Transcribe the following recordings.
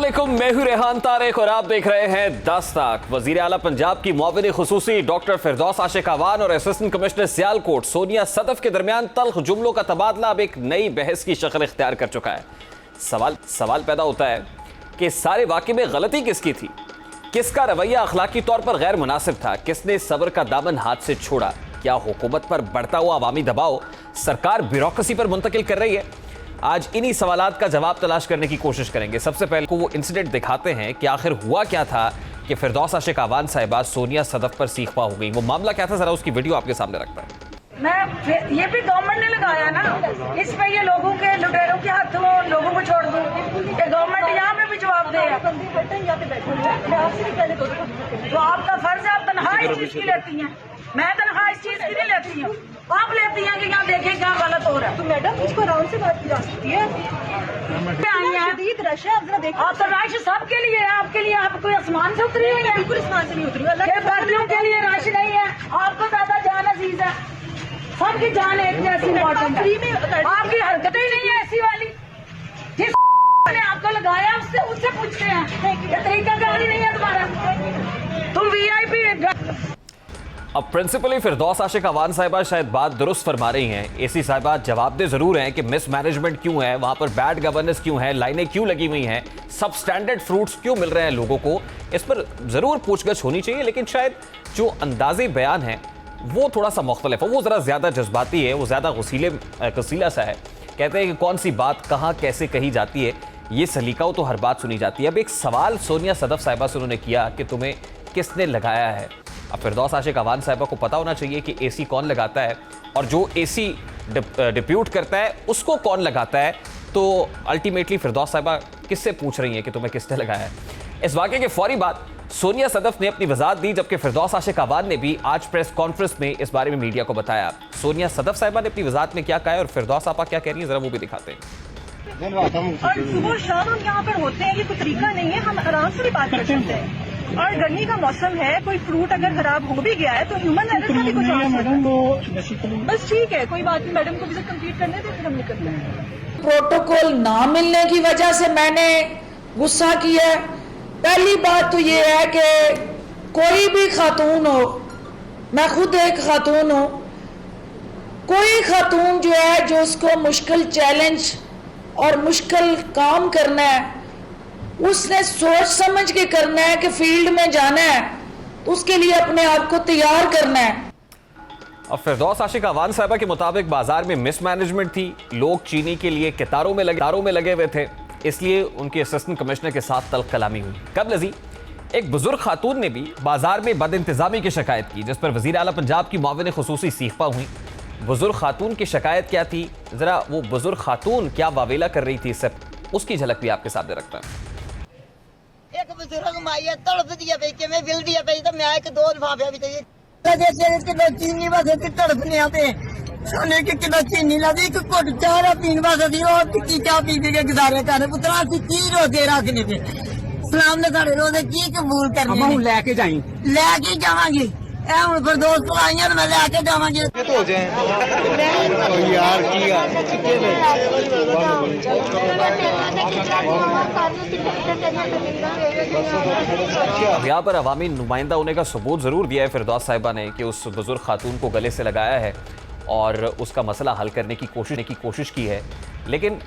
अस्सलामुअलैकुम, मैं हूं रेहान तारिक और आप देख रहे हैं दस्तक। वजीर आला पंजाब की मुआविन खुसूसी डॉक्टर फिरदौस आशिक अवान और असिस्टेंट कमिश्नर सियालकोट सोनिया सदफ के दरमियान तल्ख जुमलों का तबादला अब एक नई बहस की शक्ल इख्तियार कर चुका है। सवाल पैदा होता है कि सारे वाक़े में गलती किसकी थी, किसका रवैया अखलाकी तौर पर गैर मुनासिब था, किसने सब्र का दामन हाथ से छोड़ा, क्या हुकूमत पर बढ़ता हुआ अवामी दबाव सरकार ब्यूरोक्रेसी पर मुंतकिल कर रही है। आज इन्हीं सवालात का जवाब तलाश करने की कोशिश करेंगे। सबसे पहले को वो इंसिडेंट दिखाते हैं कि आखिर हुआ क्या था कि फिरदौस आशिक अवान साहिबा सोनिया सदफ पर सीखपा हो गई। वो मामला क्या था, जरा उसकी वीडियो आपके सामने रखता है। ये भी गवर्नमेंट ने लगाया ना, इस पे ये लोगों के लुटेरों के हाथों लोगों को छोड़ दूं कि गवर्नमेंट यहाँ पे भी जवाब दे। तो आपका फर्ज है, आप तनख्वाह इस चीज की लेती हैं, मैं तनख्वाह इस चीज की नहीं लेती हूँ। आप लेती हैं कि यहाँ देखें क्या गलत हो रहा है। तो मैडम मुझको आराम से बात की जा सकती है। आप तो रश सबके लिए है, आपके लिए आप कोई आसमान से उतरी हुई है? बिल्कुल आसमान से नहीं उतरी हुई। गर्दियों के लिए रश नहीं है, आपको ज्यादा जान अजीज है, सबकी जान एक जैसी इम्पोर्टेंट है। आपकी हरकतें ही नहीं है ऐसी वाली। जिस ने आपको लगाया उससे पूछते हैं, ये तरीका कारी नहीं है तुम्हारा। तुम वीआईपी। अब प्रिंसिपली फिरदौस आशिक अवान साहिबा शायद बात दुरुस्त फरमा रही हैं। एसी साहिबा जवाबदेह जरूर हैं कि मिस मैनेजमेंट क्यों है, वहां पर बैड गवर्नेंस क्यों है, लाइनें क्यों लगी हुई हैं, सब स्टैंडर्ड फ्रूट्स क्यों मिल रहे हैं लोगों को, इस पर जरूर पूछगछ होनी चाहिए। लेकिन शायद जो अंदाजे बयान है वो थोड़ा सा मुख्तलिफ है, वो जरा ज्यादा जज्बाती है, वो ज्यादा गसीला सा है। कहते हैं कि कौन सी बात कहाँ कैसे कही जाती है, ये सलीका हो तो हर बात सुनी जाती है। अब एक सवाल सोनिया सदफ साहिबा से उन्होंने किया कि तुम्हें किसने लगाया है। अब फिरदौस आशिक अवान साहिबा को पता होना चाहिए कि एसी कौन लगाता है और जो एसी डिप्यूट करता है उसको कौन लगाता है। तो अल्टीमेटली फिरदौस साहिबा किससे पूछ रही हैं कि तुम्हें किसने लगाया है। इस वाक़े के फौरी बाद सोनिया सदफ ने अपनी वजाहत दी, जबकि फिरदौस आशिक अवान ने भी आज प्रेस कॉन्फ्रेंस में इस बारे में मीडिया को बताया। सोनिया सदफ साहिबा ने अपनी वजाहत में क्या कहा है और फिरदौस आपा क्या कह रही है, जरा वो भी दिखाते हैं। और सुबह शाम हम यहाँ पर होते हैं, ये कोई तरीका नहीं है, हम आराम से भी बात कर सकते हैं। और गर्मी का मौसम है, कोई फ्रूट अगर खराब हो भी गया है तो ह्यूमन एरर का भी कुछ मैडम। बस ठीक है, कोई बात नहीं, मैडम को विजिट कंप्लीट करने दे, फिर हम निकलते हैं। प्रोटोकॉल ना मिलने की वजह से मैंने गुस्सा किया। पहली बात तो ये है कि कोई भी खातून हो, मैं खुद एक खातून हूँ, कोई खातून जो है जो उसको मुश्किल चैलेंज और मुश्किल काम करना है, उसने सोच समझ के करना है कि फील्ड में जाना है तो उसके लिए अपने आप को तैयार करना है। अब फिरदौस आशिक अवान साहिबा के मुताबिक बाजार में मिसमैनेजमेंट थी, लोग चीनी के लिए कतारों में लगे हुए थे, इसलिए उनके असिस्टेंट कमिश्नर के साथ तल्ख कलामी हुई। कब लजी एक बुजुर्ग खातून ने भी बाजार में बदइंतजामी की शिकायत की, जिस पर वजीर आला पंजाब की मुआविन खुसूसी सीखपा हुई। बुजुर्ग खातून की शिकायत क्या थी, जरा वो बुजुर्ग खातून क्या वावेला कर रही थी, इससे उसकी झलक भी आपके सामने रखता है। एक बुजुर्ग माई है, तड़प दिया पे के मैं बिल दिया पे तो मैं एक दो लिफाफे भी चाहिए लगे किलो चीनी बस तड़पने पे सोने के किलो चीनी लगी, एक घुट चाह पीन बस दी और टिक्की चाह पी के गुजारे कर पुत्रा सी की रोजे रखने पे सलाम ने सारे रोजे की कबूल करने हम लेके जावांगे ए हुन फिर दोस्त आईयां मैं लेके जावांगे हो जाए यार की यहाँ पर अवामी नुमाइंदा होने का सबूत ज़रूर दिया है फिरदौस साहिबा ने कि उस बुजुर्ग खातून को गले से लगाया है और उसका मसला हल करने की कोशिश की है। लेकिन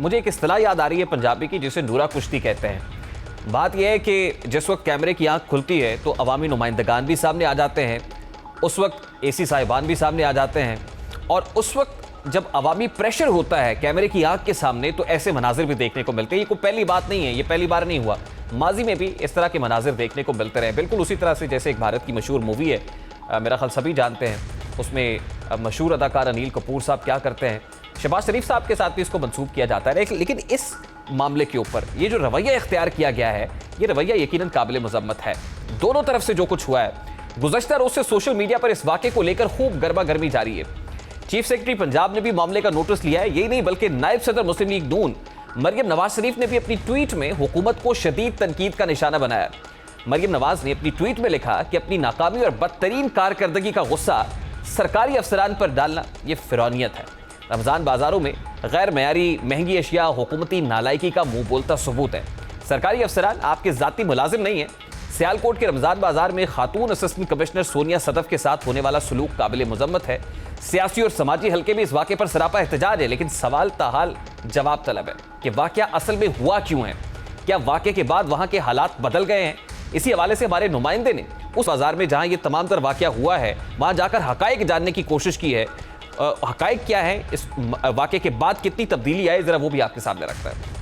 मुझे एक इस्तिलाह याद आ रही है पंजाबी की, जिसे नूरा कुश्ती कहते हैं। बात यह है कि जिस वक्त कैमरे की आंख खुलती है तो अवामी नुमाइंदगान भी सामने आ जाते हैं, उस वक्त एसी साहिबान भी सामने आ जाते हैं, और उस वक्त जब अवामी प्रेशर होता है कैमरे की आंख के सामने तो ऐसे मनाजिर भी देखने को मिलते हैं। ये कोई पहली बात नहीं है, ये पहली बार नहीं हुआ, माजी में भी इस तरह के मनाजिर देखने को मिलते रहे। बिल्कुल उसी तरह से जैसे एक भारत की मशहूर मूवी है, मेरा ख्याल सभी जानते हैं, उसमें मशहूर अदाकार अनिल कपूर साहब क्या करते हैं, शहबाज शरीफ साहब के साथ भी इसको मंसूब किया जाता है। लेकिन इस मामले के ऊपर ये जो रवैया इख्तियार किया गया है, ये रवैया यकीनन काबिल मजम्मत है। दोनों तरफ से जो कुछ हुआ है, गुज़श्ता रोज से सोशल मीडिया पर इस वाक़े को लेकर खूब गर्मा गर्मी जारी है। चीफ सेक्रेटरी पंजाब ने भी मामले का नोटिस लिया है। यही नहीं बल्कि नायब सदर मुस्लिम लीग नून मरियम नवाज शरीफ ने भी अपनी ट्वीट में हुकूमत को शदीद तनकीद का निशाना बनाया। मरियम नवाज ने अपनी ट्वीट में लिखा कि अपनी नाकामी और बदतरीन कारकर्दगी का गुस्सा सरकारी अफसरान पर डालना यह फिरौनियत है। रमज़ान बाजारों में गैर मयारी महंगी अशिया हुकूमती नालायकी का मुंह बोलता सबूत है। सरकारी अफसरान आपके जाती मुलाजिम नहीं है। सियालकोट के रमजान बाजार में खातून असिस्टेंट कमिश्नर सोनिया सदफ के साथ होने वाला सलूक काबिल मुजम्मत है। सियासी और समाजी हलके में इस वाक़े पर सरापा एहतजाज है, लेकिन सवाल ताहाल जवाब तलब है कि वाक़या असल में हुआ क्यों है। क्या वाक़े के बाद वहां के हालात बदल गए हैं? इसी हवाले से हमारे नुमाइंदे ने उस बाजार में जहां ये तमाम तर वाक़या हुआ है वहां जाकर हकायक जानने की कोशिश की है। हकायक क्या है, इस वाक़े के बाद कितनी तब्दीली आई, जरा वो भी आपके सामने रखता है।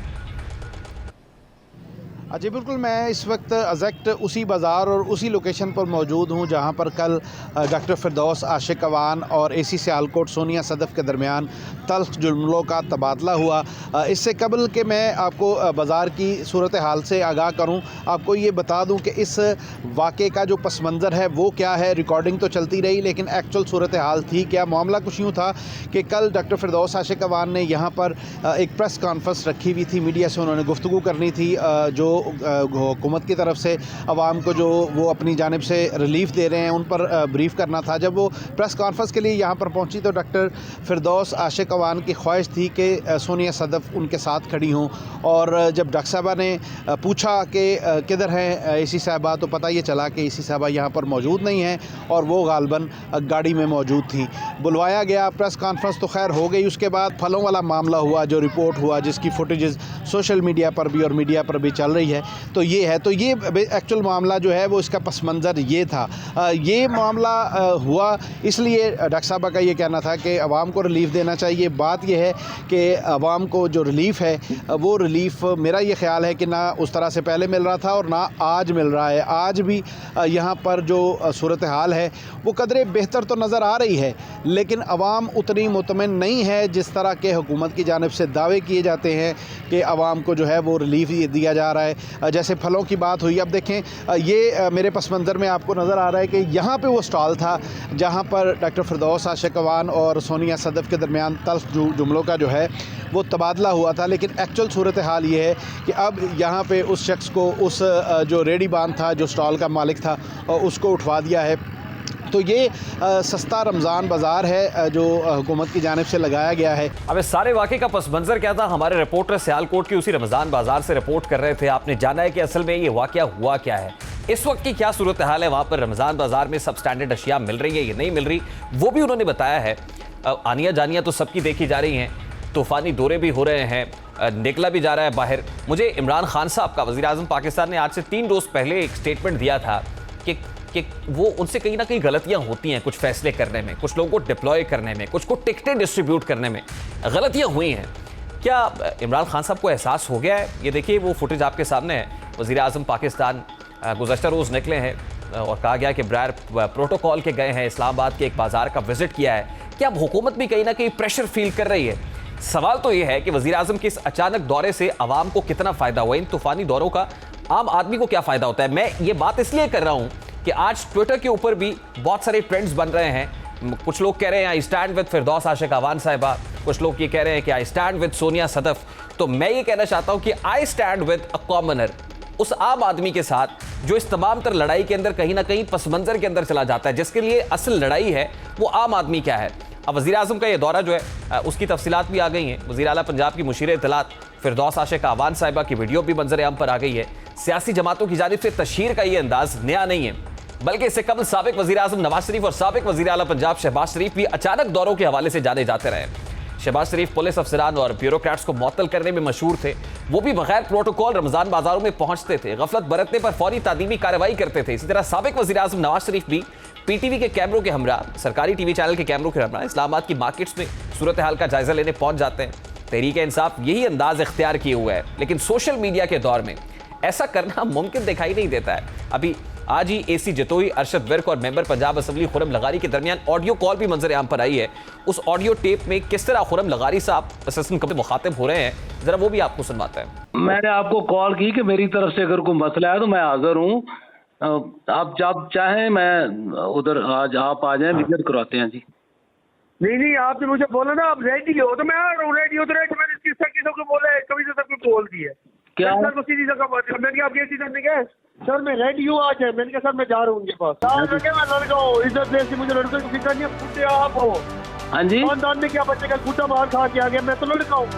जी बिल्कुल, मैं इस वक्त एग्जैक्ट उसी बाज़ार और उसी लोकेशन पर मौजूद हूँ जहाँ पर कल डॉक्टर फिरदौस आशिक अवान और एसी सियालकोट सोनिया सदफ के दरमियान तल्ख जुमलों का तबादला हुआ। इससे कबल के मैं आपको बाज़ार की सूरत हाल से आगाह करूँ, आपको ये बता दूँ कि इस वाक़े का जो पस मंज़र है वो क्या है। रिकॉर्डिंग तो चलती रही, लेकिन एक्चुअल सूरत हाल थी क्या। मामला कुछ यूँ था कि कल डॉक्टर फिरदौस आशिक अवान ने यहाँ पर एक प्रेस कॉन्फ्रेंस रखी हुई थी, मीडिया से उन्होंने गुफ्तगू करनी थी, जो हुकूमत की तरफ से आवाम को जो वो अपनी जानिब से रिलीफ दे रहे हैं उन पर ब्रीफ करना था। जब वो प्रेस कॉन्फ्रेंस के लिए यहाँ पर पहुँची तो डॉक्टर फिरदौस आशिक अवान की ख्वाहिश थी कि सोनिया सदफ उनके साथ खड़ी हों, और जब डॉक्टर साहबा ने पूछा कि किधर हैं एसी साहबा, तो पता ये चला कि एसी साहबा यहाँ पर मौजूद नहीं हैं और वो गालबन गाड़ी में मौजूद थी। बुलवाया गया, प्रेस कॉन्फ्रेंस तो खैर हो गई। उसके बाद फलों वाला मामला हुआ जो रिपोर्ट हुआ, जिसकी फुटेजेस सोशल मीडिया पर भी और मीडिया पर भी चल रही है। तो ये है, तो ये एक्चुअल मामला जो है वो इसका पस मंज़र ये था। ये मामला हुआ इसलिए डॉक्टर साहबा का ये कहना था कि आवाम को रिलीफ़ देना चाहिए। बात ये है कि आवाम को जो रिलीफ़ है वो रिलीफ़ मेरा ये ख्याल है कि ना उस तरह से पहले मिल रहा था और ना आज मिल रहा है। आज भी यहाँ पर जो सूरत हाल है वो कदरे बेहतर तो नज़र आ रही है, लेकिन आवाम उतनी मुतमिन नहीं है जिस तरह के हुकूमत की जानिब से दावे किए जाते हैं कि आवाम को जो है वो रिलीफ़ दिया जा रहा है। जैसे फलों की बात हुई, अब देखें ये मेरे पस मंज़र में आपको नज़र आ रहा है कि यहाँ पे वो स्टॉल था जहाँ पर डॉक्टर फिरदौस आशिक अवान और सोनिया सदफ के दरमियान तल्ख जुमलों का जो है वो तबादला हुआ था। लेकिन एक्चुअल सूरत हाल ये है कि अब यहाँ पे उस शख्स को, उस जो रेडी बान था, जो स्टॉल का मालिक था, उसको उठवा दिया है। तो ये सस्ता रमज़ान बाज़ार है जो हुकूमत की जानिब से लगाया गया है। अब इस सारे वाक़े का पस मंज़र क्या था, हमारे रिपोर्टर सियालकोट की उसी रमज़ान बाज़ार से रिपोर्ट कर रहे थे। आपने जाना है कि असल में ये वाक़या हुआ क्या है, इस वक्त की क्या सूरत हाल है, वहाँ पर रमज़ान बाज़ार में सब स्टैंडर्ड अशिया मिल रही है या नहीं मिल रही, वो भी उन्होंने बताया है। आनिया जानिया तो सबकी देखी जा रही हैं, तूफ़ानी दौरे भी हो रहे हैं, निकला भी जा रहा है बाहर। मुझे इमरान खान साहब का, वज़ीर आज़म पाकिस्तान ने आज से 3 रोज़ पहले एक स्टेटमेंट दिया था कि वो उनसे कहीं ना कहीं गलतियां होती हैं, कुछ फैसले करने में, कुछ लोगों को डिप्लॉय करने में, कुछ को टिकटें डिस्ट्रीब्यूट करने में गलतियां हुई हैं। क्या इमरान खान साहब को एहसास हो गया है? ये देखिए वो फुटेज आपके सामने है। वज़ीर आज़म पाकिस्तान गुज़श्ता रोज़ निकले हैं और कहा गया कि बगैर प्रोटोकॉल के गए हैं, इस्लामाबाद के एक बाज़ार का विजिट किया है। क्या अब हुकूमत भी कहीं ना कहीं प्रेशर फील कर रही है? सवाल तो ये है कि वज़ीर आज़म के इस अचानक दौरे से आवाम को कितना फ़ायदा हुआ, इन तूफ़ानी दौरों का आम आदमी को क्या फ़ायदा होता है। मैं ये बात इसलिए कर रहा हूँ कि आज ट्विटर के ऊपर भी बहुत सारे ट्रेंड्स बन रहे हैं। कुछ लोग कह रहे हैं आई स्टैंड विद फिरदौस आशिक अवान साहिबा, कुछ लोग ये कह रहे हैं कि I stand with Sonia Sadaf. तो मैं ये कहना चाहता हूं कि I stand with a commoner, उस आम आदमी के साथ जो इस तमाम तर लड़ाई के अंदर कहीं ना कहीं पस मंजर के अंदर चला जाता है, जिसके लिए असल लड़ाई है वो आम आदमी क्या है। अब वज़ीर आज़म का ये दौरा जो है उसकी तफसीलात भी आ गई हैं। वज़ीर आला पंजाब की मुशीर इत्तलात फिरदौस आशिक अवान साहिबा की वीडियो भी मंजर आम पर आ गई है। सियासी जमातों की जानिब से तशहीर का ये अंदाज नया नहीं है, बल्कि इससे कबल साबिक वज़ीर आज़म नवाज शरीफ और साबिक वज़ीर आला पंजाब शहबाज शरीफ भी अचानक दौरों के हवाले से जाने जाते रहे। शहबाज शरीफ पुलिस अफसरान और ब्यूरोक्रेट्स को मुअत्तल करने में मशहूर थे। वो भी बगैर प्रोटोकॉल रमज़ान बाजारों में पहुंचते थे, गफलत बरतने पर फौरी तादीमी कार्रवाई करते थे। इसी तरह साबिक वज़ीर आज़म नवाज शरीफ भी पीटीवी के कैमरों के हमरा, सरकारी टीवी चैनल के कैमरों के हमरा इस्लामाबाद की मार्केट्स में सूरत हाल का जायजा लेने पहुंच जाते हैं। तहरीक इंसाफ यही अंदाज इख्तियार किए हुआ है, लेकिन सोशल मीडिया के दौर में ऐसा करना मुमकिन दिखाई नहीं देता है। अभी आज ही एसी जतोई, अरशद विर्क और मेंबर पंजाब असम्बली खुरम लगारी के दरमियान ऑडियो कॉल भी मंजर आम पर आई है। उस ऑडियो टेप में किस तरह खुरम लगारी साहब असिस्टेंट कमिश्नर मुखातिब हो रहे हैं, जरा वो भी आपको सुनवाते हैं। मैंने आपको कॉल की कि मेरी तरफ से अगर कोई मसला है तो मैं हाजिर हूँ, आप जब चाहें मैं उधर आज आप आ जाएं, विजिट करवाते हैं जी। नहीं आपने मुझे बोला ना आप रेडी हो, तो मैं आ रहा हूँ। रेडी हो तो रेडी, मैंने किसी को बोला है, कभी से सबको बोल दिया क्या सर को सीधी जगह बात कर। मैंने आप ये चीज़ ने कहा सर मैं रेडी हूँ आज है, मैंने कहा सर मैं जा रहा हूँ उनके पास। मैं लड़का हूँ, इज्जत देश से मुझे लड़के की फिक्र नहीं है, खुद आप हो। हाँ जी, खानदान में क्या बच्चे का गुड्डा मार खा के आ गया, मैं तो लड़का हूँ।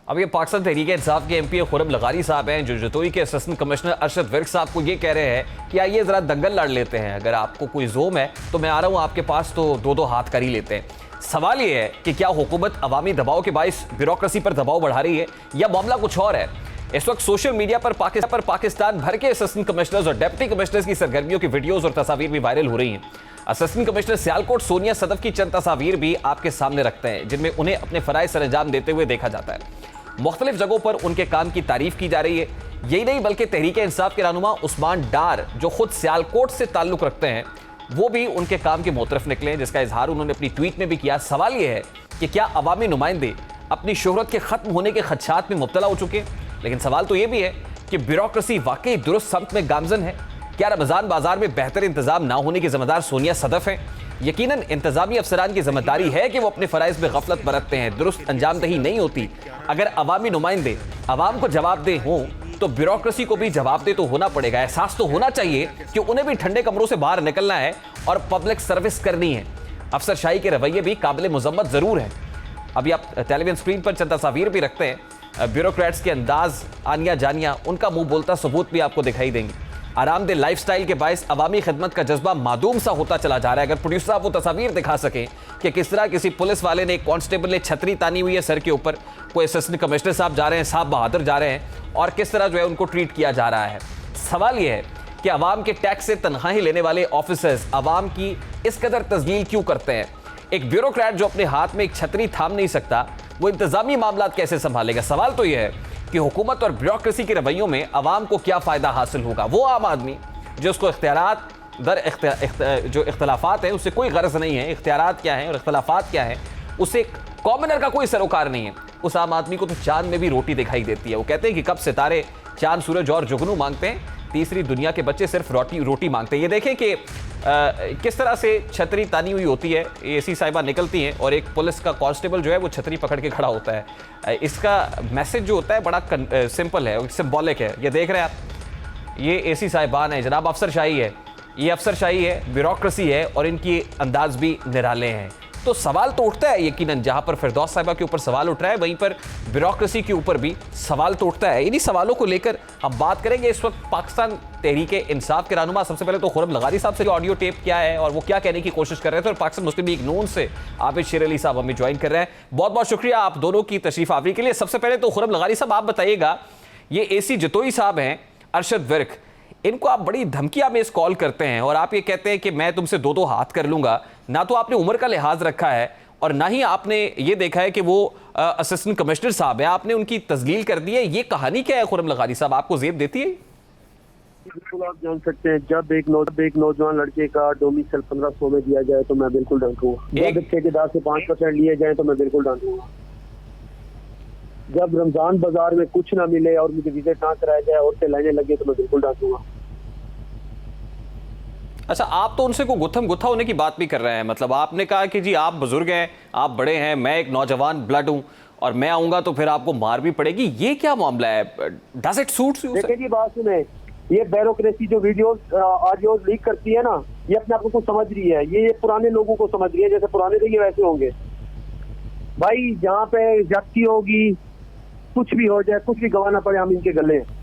अब ये पाकिस्तान तहरीक इंसाफ के एमपी खुरम लगारी साहब हैं जो जतोई के असिस्टेंट कमिश्नर अरशद विर्क साहब को ये कह रहे हैं कि आइए ज़रा दंगल लड़ लेते हैं, अगर आपको कोई जोम है तो मैं आ रहा हूँ आपके पास, तो दो दो हाथ कर ही लेते हैं। सवाल ये है कि क्या हुकूमत अवामी दबाव के बाइस ब्यूरोक्रेसी पर दबाव बढ़ा रही है या मामला कुछ और है। इस वक्त सोशल मीडिया पर पाकिस्तान भर के असिस्टेंट कमिश्नर्स और डिप्टी कमिश्नर्स की सरगर्मियों की वीडियोस और तस्वीर भी वायरल हो रही हैं। असिस्टेंट कमिश्नर सियालकोट सोनिया सदफ की चंद तस्वीर भी आपके सामने रखते हैं जिनमें उन्हें अपने फराइज सर अंजाम देते हुए देखा जाता है। मुख्तलिफ जगहों पर उनके काम की तारीफ की जा रही है। यही नहीं बल्कि तहरीक इंसाफ के रहनुमा उस्मान डार जो खुद सियालकोट से ताल्लुक रखते हैं वो भी उनके काम के मोतरफ निकले हैं, जिसका इजहार उन्होंने अपनी ट्वीट में भी किया। सवाल यह है कि क्या अवामी नुमाइंदे अपनी शोहरत के खत्म होने के खदशात में मुब्तला हो चुके हैं, लेकिन सवाल तो यह भी है कि ब्यूरोक्रेसी वाकई दुरुस्त समत में गामजन है। क्या रमजान बाजार में बेहतर इंतजाम ना होने की जिम्मेदार सोनिया सदफ हैं? यकीनन इंतजामी अफसरान की जिम्मेदारी है कि वो अपने फराइज में गफलत बरतते हैं, दुरुस्त अंजामदही नहीं होती। अगर अवामी नुमाइंदे अवाम को जवाबदेह हों तो ब्यूरोक्रेसी को भी जवाबदेह तो होना पड़ेगा। एहसास तो होना चाहिए कि उन्हें भी ठंडे कमरों से बाहर निकलना है और पब्लिक सर्विस करनी है। अफसरशाही के रवैये भी काबिल मुजम्मत जरूर हैं। अभी आप टेलीविजन स्क्रीन पर चंद तस्वीर भी रखते हैं, ब्यूरोक्रेट्स के अंदाज, आनिया जानिया, उनका मुंह बोलता सबूत भी आपको दिखाई देंगे। आरामदेह लाइफस्टाइल के बायस अवामी खिदमत का जज्बा मादूम सा होता चला जा रहा है। अगर प्रोड्यूसर साहब वो तस्वीर दिखा सकें कि किस तरह किसी पुलिस वाले ने, एक कांस्टेबल ने छतरी तानी हुई है सर के ऊपर, कोई असिस्टेंट कमिश्नर साहब जा रहे हैं, साहब बहादुर जा रहे हैं, और किस तरह जो है उनको ट्रीट किया जा रहा है। सवाल यह है कि अवाम के टैक्स से तनख्वाहें लेने वाले ऑफिसर्स अवाम की इस कदर तस्लील क्यों करते हैं? एक ब्यूरोक्रेट जो अपने हाथ में एक छतरी थाम नहीं सकता, वो इंतजामी मामलात कैसे संभालेगा? सवाल तो यह है कि हुकूमत और ब्यूरोक्रेसी के रवैयों में अवाम को क्या फ़ायदा हासिल होगा। वो आम आदमी जो उसको इख्तियारात जो इख्तलाफात हैं उससे कोई गर्ज नहीं है, इख्तियारात क्या हैं और इख्तलाफात क्या हैं उसे कॉमनर का कोई सरोकार नहीं है। उस आम आदमी को तो चांद में भी रोटी दिखाई देती है। वो कहते हैं कि कब सितारे चांद, सूरज और जुगनू मांगते हैं, तीसरी दुनिया के बच्चे सिर्फ रोटी मांगते हैं। ये देखें कि किस तरह से छतरी तानी हुई होती है, एसी साहिबा निकलती हैं और एक पुलिस का कांस्टेबल जो है वो छतरी पकड़ के खड़ा होता है। इसका मैसेज जो होता है बड़ा सिंपल है, सिंबॉलिक है। ये देख रहे हैं आप, ये एसी साहिबान है जनाब, अफसरशाही है, ये अफसरशाही है, ब्यूरोक्रेसी है और इनकी अंदाज भी निराले हैं। तो सवाल तो उठता है यकीनन, जहां पर फिरदौस साहिबा के ऊपर सवाल उठ रहा है वहीं पर ब्यूरोक्रेसी के ऊपर भी सवाल तो उठता है। इन्हीं सवालों को लेकर हम बात करेंगे इस वक्त पाकिस्तान तहरीक इंसाफ के रहनुमा। सबसे पहले तो खुरम लगारी साहब से ऑडियो टेप क्या है और वो क्या कहने की कोशिश कर रहे थे, और पाकिस्तान मुस्लिम लीग नून से आबिद शेर अली साहब हमें ज्वाइन कर रहे हैं। बहुत बहुत शुक्रिया आप दोनों की तशरीफ आवरी के लिए। सबसे पहले तो खुरम लगारी साहब आप बताइएगा, ये एसी जतोई साहब हैं अरशद विर्क, इनको आप बड़ी धमकियां में इस कॉल करते हैं और आप ये कहते हैं कि मैं तुमसे दो दो हाथ कर लूंगा। ना तो आपने उम्र का लिहाज रखा है और ना ही आपने ये देखा है कि वो असिस्टेंट कमिश्नर साहब है, आपने उनकी तजलील कर दी है। ये कहानी क्या है खुरम लगारी साहब, आपको जेब देती है? बिल्कुल आप जान सकते हैं, जब एक नौजवान लड़के का डोमिसाइल 1500 में दिया जाए तो मैं बिल्कुल डांटूंगा। जब ठेकेदार से 5% लिए जाए तो मैं बिल्कुल डांटूंगा। जब रमजान बाजार में कुछ ना मिले और मुझे विजिट ना कराया जाए और से लाइनें लगे तो मैं बिल्कुल डांटूंगा। अच्छा, आप तो उनसे को गुत्था होने की बात भी कर रहे हैं। मतलब आपने कहा कि जी आप बुजुर्ग हैं, आप बड़े हैं, मैं एक नौजवान ब्लड हूं और मैं आऊंगा तो फिर आपको मार भी पड़ेगी। ये क्या मामला है? Does it suits you? देखिए जी, बात सुने, ये ब्यूरोक्रेसी जो वीडियोस ऑडियोस लीक करती है ना, ये अपने आप को समझ रही है, ये पुराने लोगों को समझ रही है, जैसे पुराने थे ये वैसे होंगे भाई। जहाँ पे जाती होगी, कुछ भी हो जाए, कुछ भी गवाना पड़े, हम इनके गले हैं।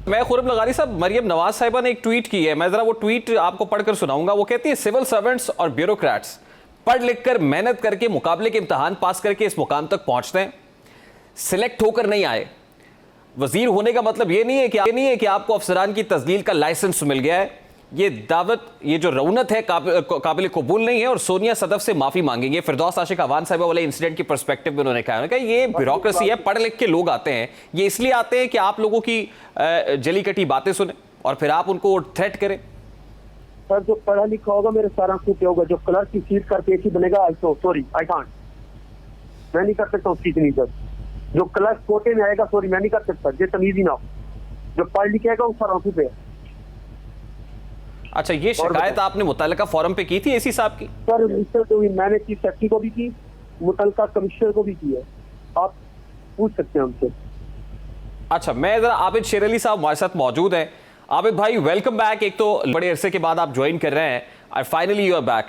मैं खुरम लगारी साहब, मरियम नवाज साहिबा ने एक ट्वीट की है, मैं जरा वो ट्वीट आपको पढ़कर सुनाऊंगा। वो कहती है, सिविल सर्वेंट्स और ब्यूरोक्रेट्स पढ़ लिख कर मेहनत करके मुकाबले के इम्तहान पास करके इस मुकाम तक पहुंचते हैं, सिलेक्ट होकर नहीं आए। वजीर होने का मतलब ये नहीं है कि आपको अफसरान की तस्लील का लाइसेंस मिल गया है। ये दावत, ये जो रौनत है काबिल कबूल नहीं है और सोनिया सदफ से माफी मांगेंगे। फिरदौस आशिक अवान साहिबा वाले इंसिडेंट की पर्सपेक्टिव में उन्होंने कहा ये ब्यूरोक्रेसी है, पढ़ लिख के लोग आते हैं, ये इसलिए आते हैं कि आप लोगों की जली कटी बातें सुने और फिर आप उनको थ्रेट करें। सर, जो पढ़ा लिखा होगा मेरे सारा कुछ होगा, जो क्लर्क की सीट का पेशी बनेगा, सॉरी आई कांट, मैं नहीं कर सकता उसकी इतनी सर। जो क्लर्क कोटे में आएगा, सॉरी मैं नहीं कर सकता, ये तमीज ही ना हो। जो पढ़ लिखेगा वो सारा पे है। अच्छा, ये शिकायत आपने मुतल्लिका फोरम पे की थी एसी साहब की? सर, मैंने चीफ सेक्रेटरी को भी की, मुतल्लिका कमिश्नर को भी की है, आप पूछ सकते हैं हमसे। अच्छा, मैं जरा आबिद शेर अली साहब हमारे साथ मौजूद हैं। आबिद भाई, वेलकम बैक। एक तो बड़े अरसे के बाद आप ज्वाइन कर रहे हैं और फाइनली यू आर बैक।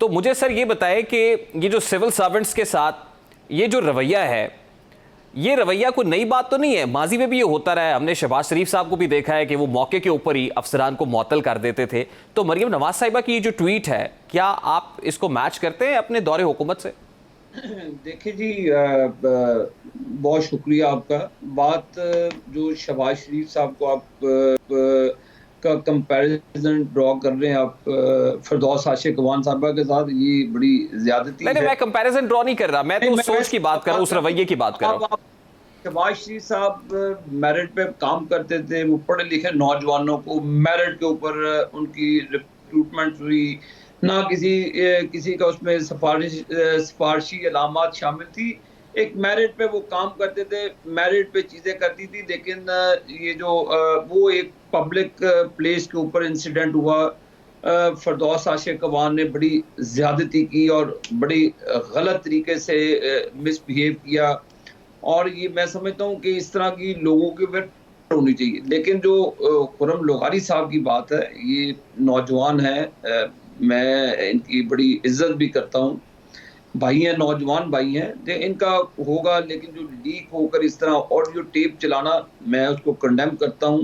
तो मुझे सर ये बताएं कि ये जो सिविल सर्वेंट्स के साथ ये जो रवैया है, ये रवैया कोई नई बात तो नहीं है, माजी में भी ये होता रहा है। हमने शहबाज शरीफ साहब को भी देखा है कि वो मौके के ऊपर ही अफसरान को मुअत्तल कर देते थे। तो मरियम नवाज साहिबा की ये जो ट्वीट है, क्या आप इसको मैच करते हैं अपने दौरे हुकूमत से? देखिए जी, बहुत शुक्रिया आपका। बात जो शहबाज शरीफ साहब को आप का कंपैरिजन ड्रॉ कर रहे हैं आप फिरदौस आशिक अवान साहबा के साथ, ये बड़ी ज्यादती है। नहीं, मैं कंपैरिजन ड्रॉ नहीं कर रहा, मैं तो उस सोच की बात कर रहा हूँ, उस रवैये की बात कर रहा हूँ। शहबाज शरीफ साहब मेरिट पे काम करते थे, वो पढ़े लिखे नौजवानों को मेरिट के ऊपर उनकी रिक्रूटमेंट हुई, ना किसी का उसमें सिफारशी अलामत शामिल थी। एक मेरिट पे वो काम करते थे, मेरिट पे चीज़ें करती थी। लेकिन ये जो वो एक पब्लिक प्लेस के ऊपर इंसिडेंट हुआ, फिरदौस आशिक अवान ने बड़ी ज़्यादती की और बड़ी गलत तरीके से मिसबिहेव किया, और ये मैं समझता हूँ कि इस तरह की लोगों के ऊपर होनी चाहिए। लेकिन जो खुर्रम लोहारी साहब की बात है, ये नौजवान है, मैं इनकी बड़ी इज्जत भी करता हूँ, भाई हैं, नौजवान भाई हैं, इनका होगा। लेकिन जो लीक होकर इस तरह ऑडियो टेप चलाना, मैं उसको कंडेम करता हूँ।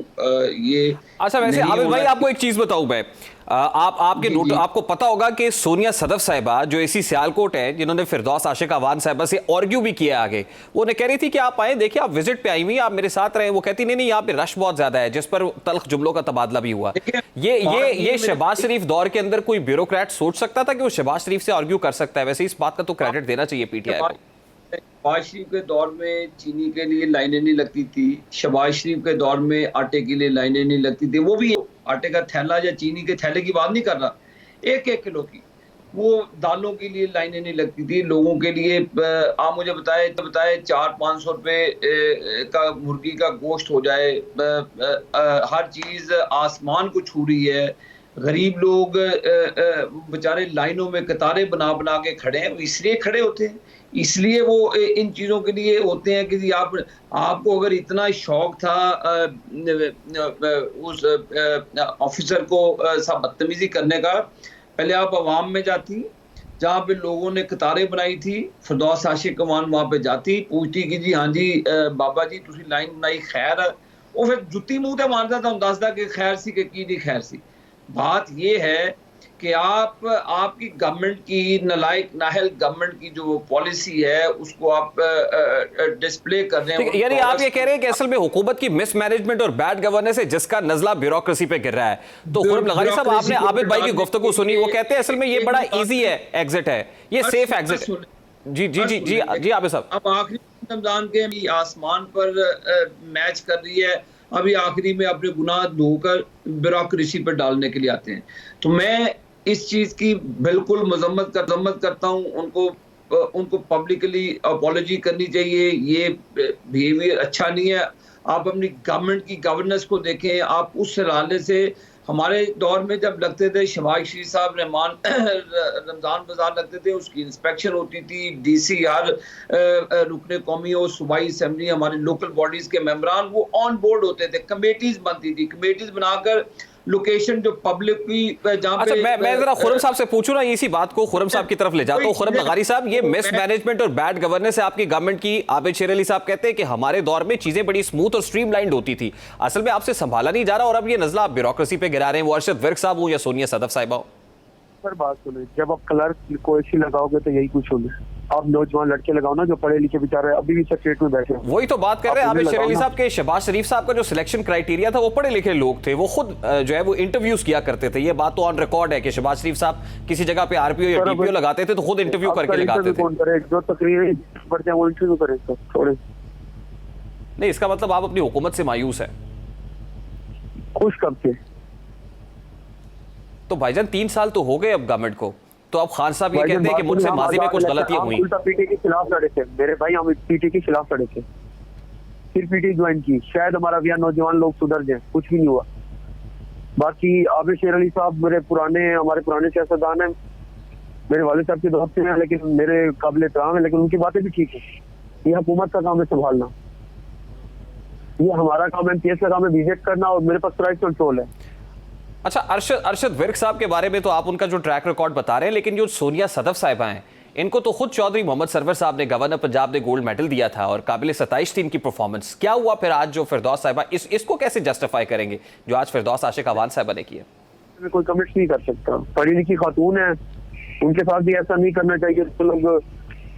ये अच्छा, वैसे आबिद भाई आपको एक चीज बताऊं मैं, आपके नोट आपको पता होगा कि सोनिया सदफ साहिबा जो एसी सियालकोट है, जिन्होंने फिरदौस आशिक अवान साहिबा से आर्ग्यू भी किया आगे, वो ने कह रही थी कि आप आए, देखिए आप विजिट पे आई हुई, आप मेरे साथ रहे। वो कहती नहीं यहाँ पे रश बहुत ज्यादा है, जिस पर तल्ख जुमलों का तबादला भी हुआ। ये शहबाज शरीफ दौर के अंदर कोई ब्यूरोक्रेट सोच सकता था कि वो शहबाज शरीफ से आर्ग्यू कर सकता है? वैसे इस बात का तो क्रेडिट देना चाहिए पीटीआई को। शहबाज शरीफ के दौर में चीनी के लिए लाइनें नहीं लगती थी, शहबाज शरीफ के दौर में आटे के लिए लाइनें नहीं लगती थी। वो भी आटे का थैला या चीनी के थैले की बात नहीं कर रहा, 1-1 किलो की, वो दालों के लिए लाइनें नहीं लगती थी लोगों के लिए। आप मुझे बताए 400-500 रुपए का मुर्गी का गोश्त हो जाए, हर चीज आसमान को छू रही है। गरीब लोग बेचारे लाइनों में कतारें बना बना के खड़े हैं। इसलिए खड़े होते हैं, इसलिए वो इन चीज़ों के लिए होते हैं कि आपको अगर इतना शौक था उस ऑफिसर को सब बदतमीजी करने का, पहले आप अवाम में जाती, जहाँ पे लोगों ने कतारें बनाई थी, फिरदौस आशिक अवान वहाँ पे जाती, पूछती कि जी हाँ जी बाबा जी तुसी लाइन बनाई, खैर है? वो फिर जुत्ती मुँह ते मारता था, दसदा कि खैर सी कि की नहीं खैर सी। बात ये है कि आपकी गवर्नमेंट की नालायक नाहल गवर्नमेंट की जो पॉलिसी है उसको आप डिस्प्ले कर रहे हैं। यानी आप ये कह रहे हैं कि असल में हुकूमत की मिसमैनेजमेंट और बैड गवर्नेंस है जिसका नजला ब्यूरोक्रेसी पे गिर रहा है। तो खुर्रम लोहारी साहब, आपने आबिद भाई की गुफ्तगू सुनी, वो कहते हैं असल में ये बड़ा इजी है, एग्जिट है, ये सेफ एग्जिट है। जी जी जी जी जी आबिद साहब, अब आखिरी रमजान के आसमान पर मैच कर रही है, अभी आखिरी में अपने गुनाह धोकर ब्यूरोक्रेसी पर डालने के लिए आते हैं। तो मैं इस चीज की बिल्कुल मजम्मत करता हूँ। उनको पब्लिकली अपॉलॉजी करनी चाहिए। ये बिहेवियर अच्छा नहीं है। आप अपनी गवर्नमेंट की गवर्नेंस को देखें। आप उस हवाले से हमारे दौर में जब लगते थे शहबाज शरीफ साहब रहमान रमजान बाजार लगते थे, उसकी इंस्पेक्शन होती थी, डीसी हर रुकने कौमी और सूबाई असेंबली हमारे लोकल बॉडीज के मेंबरान वो ऑन बोर्ड होते थे, कमेटीज बनती थी, कमेटीज बनाकर लोकेशन जो पब्लिक की जहाँ अच्छा, पे मैं जरा खुर्रम साहब से पूछूं ना, इसी बात को खुर्रम साहब की तरफ ले जाता हूं। खुर्रम लोहारी साहब, ये मिस मैनेजमेंट और बैड गवर्नेंस है आपकी गवर्नमेंट की। आबिद शेर अली साहब कहते हैं कि हमारे दौर में चीजें बड़ी स्मूथ और स्ट्रीमलाइंड होती थी, असल में आपसे संभाला नहीं जा रहा और अब ये नजला आप ब्यूरोक्रेसी पे गिरा रहे हैं। वो अरशद विर्क साहब हो या सोनिया सदफ साहिबा हो। सर बात सुनिए, जब आप क्लर्क को ऐसी लगाओगे तो यही कुछ होगा। आप नौजवान लड़के लगाओ ना जो पढ़े लिखे बेचारे अभी भी सेक्रेटरी में बैठे हैं। वही तो बात कर रहे हैं आबिद शेर अली साहब के शहबाज शरीफ साहब का जो सिलेक्शन क्राइटेरिया था वो पढ़े लिखे लोग थे, वो खुद जो है वो इंटरव्यूज किया करते थे। ये बात तो ऑन रिकॉर्ड है कि शहबाज शरीफ साहब किसी जगह पे आरपीओ या डीपीओ लगाते थे तो खुद इंटरव्यू करके लगाते थे। कौन करे जो तकरीर पढ़ते हैं वो इंटरव्यू करे थोड़े। नहीं, इसका मतलब आप अपनी हुकूमत से मायूस है। खुश कब से? तो भाईजान 3 साल तो हो गए अब गवर्नमेंट को, तो अब खान साहब ये कहते हैं कि मुझसे माजी में कुछ गलतियां हुई। उल्टा पीटी के खिलाफ लड़े थे मेरे भाई, हम पीटी के खिलाफ लड़े थे, फिर पीटी ज्वाइन की, शायद हमारा भी नौजवान लोग सुधर जाए, कुछ भी नहीं हुआ। बाकी आबिद शेर अली साहब हमारे पुराने सियासतदान हैं, मेरे वालिद साहब के दोस्त हैं, लेकिन मेरे काबिल एहतराम है, लेकिन उनकी बातें भी ठीक है। ये हुकूमत का काम है संभालना, ये हमारा काम है, एमपीएस का काम है विजिट करना, और मेरे पास प्राइस कंट्रोल है। अच्छा, अरशद विर्क साहब के बारे में तो आप उनका जो ट्रैक रिकॉर्ड बता रहे हैं, लेकिन जो सोनिया सदफ साहिबा हैं इनको तो खुद चौधरी मोहम्मद सरवर साहब ने, गवर्नर पंजाब ने गोल्ड मेडल दिया था और काबिल सताइश थी इनकी परफॉर्मेंस। क्या हुआ फिर आज जो फिरदौस साहिबा, इसको कैसे जस्टिफाई करेंगे जो आज फिरदौस आशिक अवान साहिबा ने किया? मैं कोई कमेंट नहीं कर सकता। पढ़ी लिखी खातून है, उनके साथ भी ऐसा नहीं करना चाहिए। तो लोग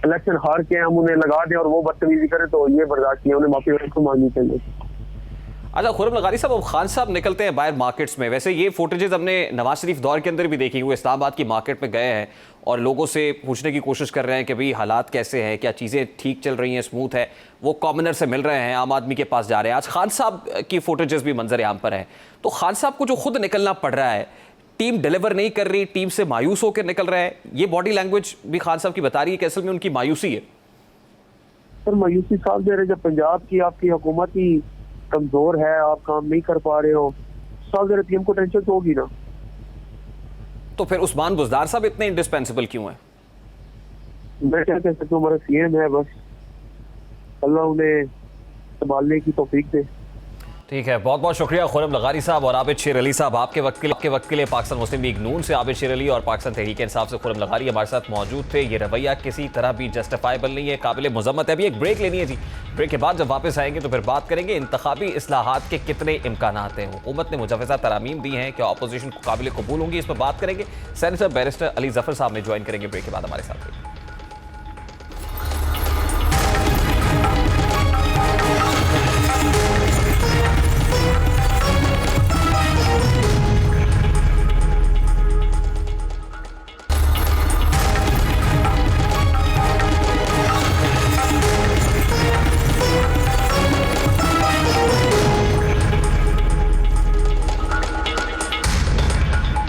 इलेक्शन हार के हम उन्हें लगा दें और वो बदतमीजी करें तो ये बर्दाश्त नहीं, उन्हें माफी को मांगनी चाहिए। अच्छा खुर्रम लगारी साहब, अब खान साहब निकलते हैं बाहर मार्केट्स में। वैसे ये फुटेजेस हमने नवाज शरीफ दौर के अंदर भी देखी, वो इस्लामाबाद की मार्केट में गए हैं और लोगों से पूछने की कोशिश कर रहे हैं कि भाई हालात कैसे हैं, क्या चीज़ें ठीक चल रही हैं, स्मूथ है। वो कॉमनर से मिल रहे हैं, आम आदमी के पास जा रहे हैं। आज खान साहब की फुटेजेस भी मंजर आम पर हैं। तो खान साहब को जो खुद निकलना पड़ रहा है, टीम डिलीवर नहीं कर रही, टीम से मायूस होकर निकल रहा है, ये बॉडी लैंग्वेज भी खान साहब की बता रही है कि असल में उनकी मायूसी है। सर मायूसी साहब दे रहे, जब पंजाब की आपकी हुकूमत ही कमजोर है, आप काम नहीं कर पा रहे हो, साहब जरा पीएम को टेंशन तो होगी ना। तो फिर उस्मान बुज़दार साहब इतने इंडिस्पेंसिबल क्यों हैं? मैं क्या कह सकता हूँ, हमारा सीएम है, बस अल्लाह उन्हें संभालने की तौफीक दे। ठीक है, बहुत बहुत शुक्रिया खुर्रम लगारी साहब और आबिद शेर अली साहब आपके वक्त के लिए। पाकिस्तान मुस्लिम लीग नून से आबिद शेर अली और पाकिस्तान तहरीक इंसाफ से खुर्रम लगारी हमारे साथ मौजूद थे। ये रवैया किसी तरह भी जस्टिफाइबल नहीं है, काबिल मुज़म्मत है। अभी एक ब्रेक लेनी है जी, ब्रेक के बाद जब वापस आएंगे तो फिर बात करेंगे इंतखाबी इस्लाहात के कितने इम्कानात हैं। हुकूमत ने मुजव्वज़ा तरामीम दी हैं, क्या अपोजिशन को काबिल कबूल होंगी, इस पर बात करेंगे। सेनेटर बैरिस्टर अली जफर साहब ने ज्वाइन करेंगे ब्रेक के बाद हमारे साथ।